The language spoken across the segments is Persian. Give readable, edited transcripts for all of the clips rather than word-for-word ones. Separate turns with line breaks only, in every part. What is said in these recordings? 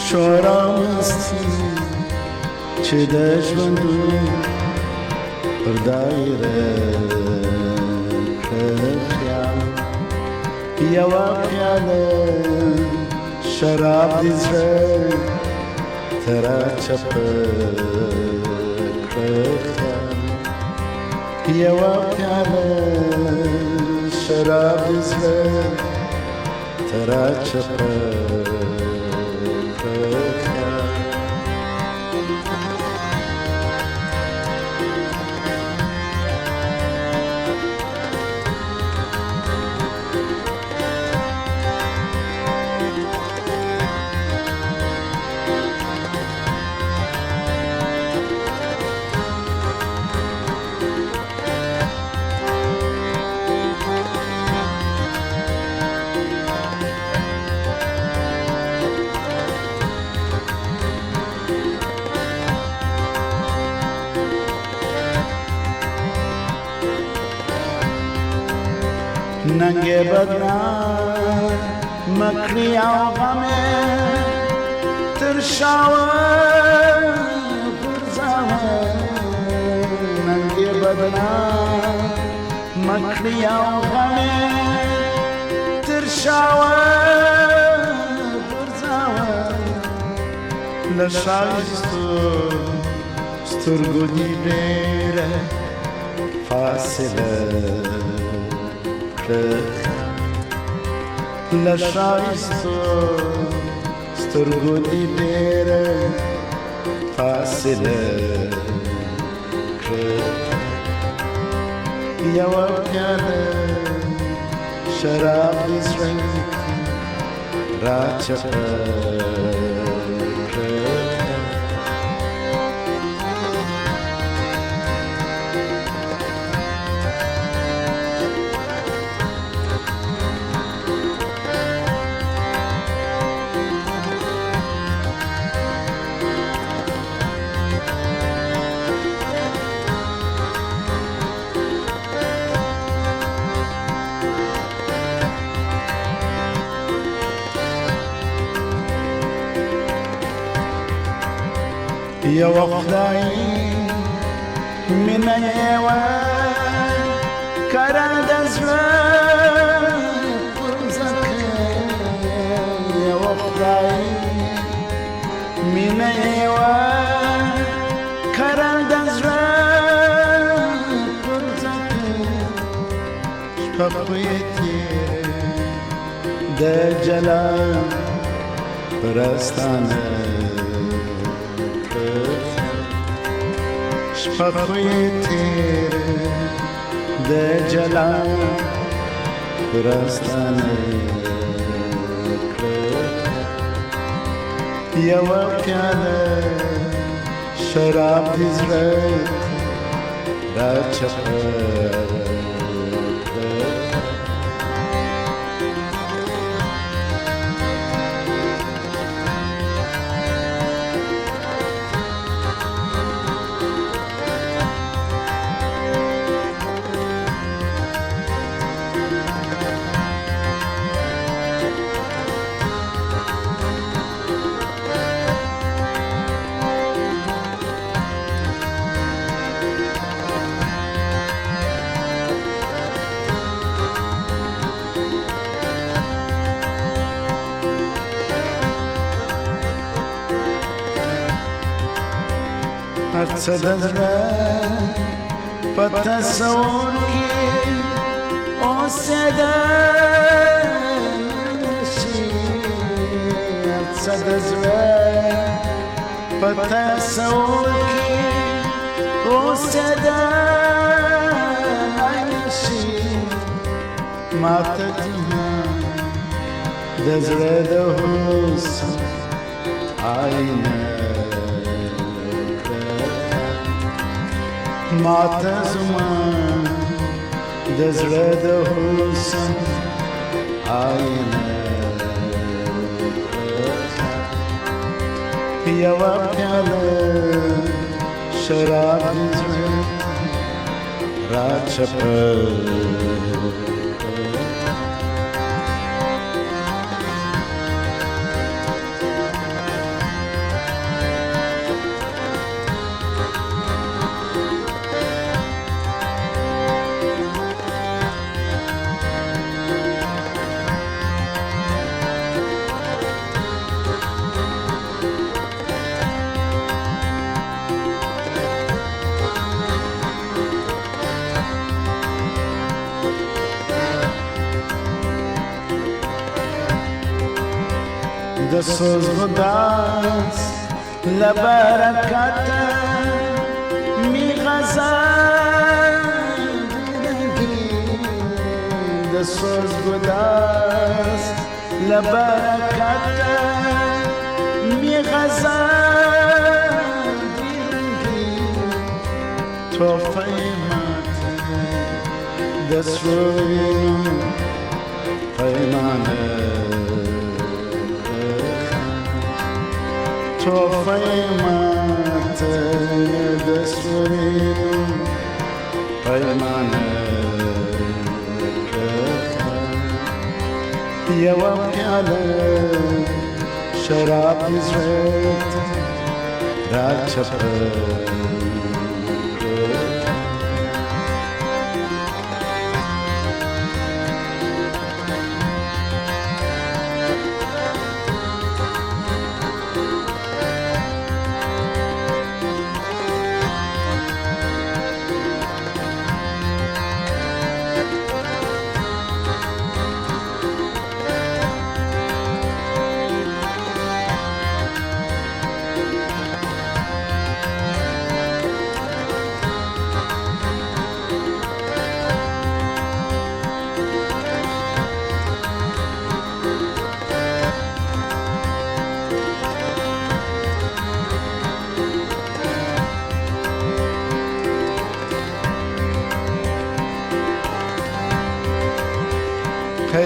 شورامستی چې د ژوندون پر دایره خیال یوه پیاله شراب دې زړه ته راچپه کړه خیال یوه پیاله شراب دې زړه ته راچپه ننگه بدنام مکری او غمه ترشاوه پرزاوه ننگه بدنام مکری او غمه ترشاوه پرزاوه لشایستو سترگو دی بیره فاصله لشایستو سترگو دی ډېره فاصله یوه پیاله شراب دې زړه راچپه یوه خدایي مینه یې وه کره د زړه پر مځکه یوه خدایي مینه یې وه کره د زړه پر مځکه شپه خو یې تېره د جلال پر استانه شپه خو یې تېره د جلال پر استانه یوه پیاله شراب دې زړه راچپه هر څه د زړه په تصور کې اوسېدلی شي هر څه د زړه په تصور کې اوسېدلی شي ماته د زړه د حسن آینه ماته زما د زړه د حسن آینه یوه پیاله شراب دې زړه راچپه دسوز بوداست لبرکت میغزد دسوز بوداست لبرکت میغزد توفه مات دسوز پیمانه توفه مات دسوری پیمانه یوا پیاله شراب زرت را چپه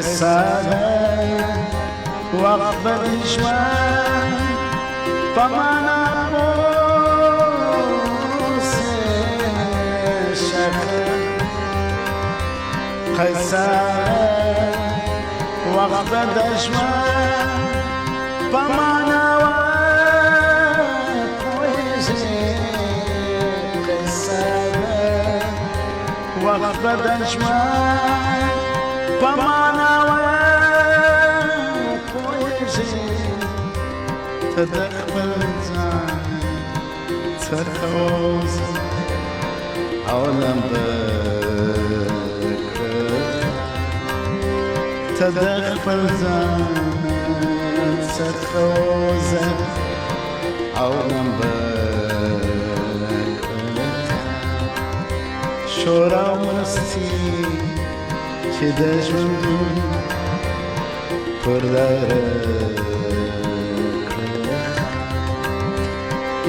حسابه وقت بدشمن فمن عبوس شخر حسابه وقت بدشمن فمن عبوس حسابه وقت بدشمن فمانا ويقويشي تدخل زاني تخوز عالم بكر تدخل زاني تخوز عالم بكر شورا مستی که دشمن پرداره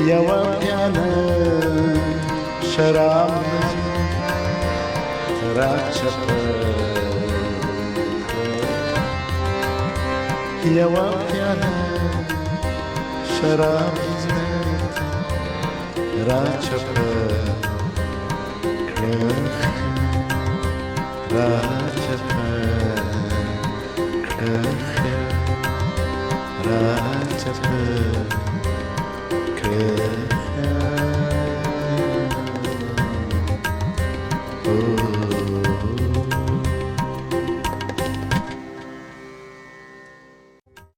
یوا پیاله شراب ترا چپه یوا پیاله شراب ترا چپه Rachapur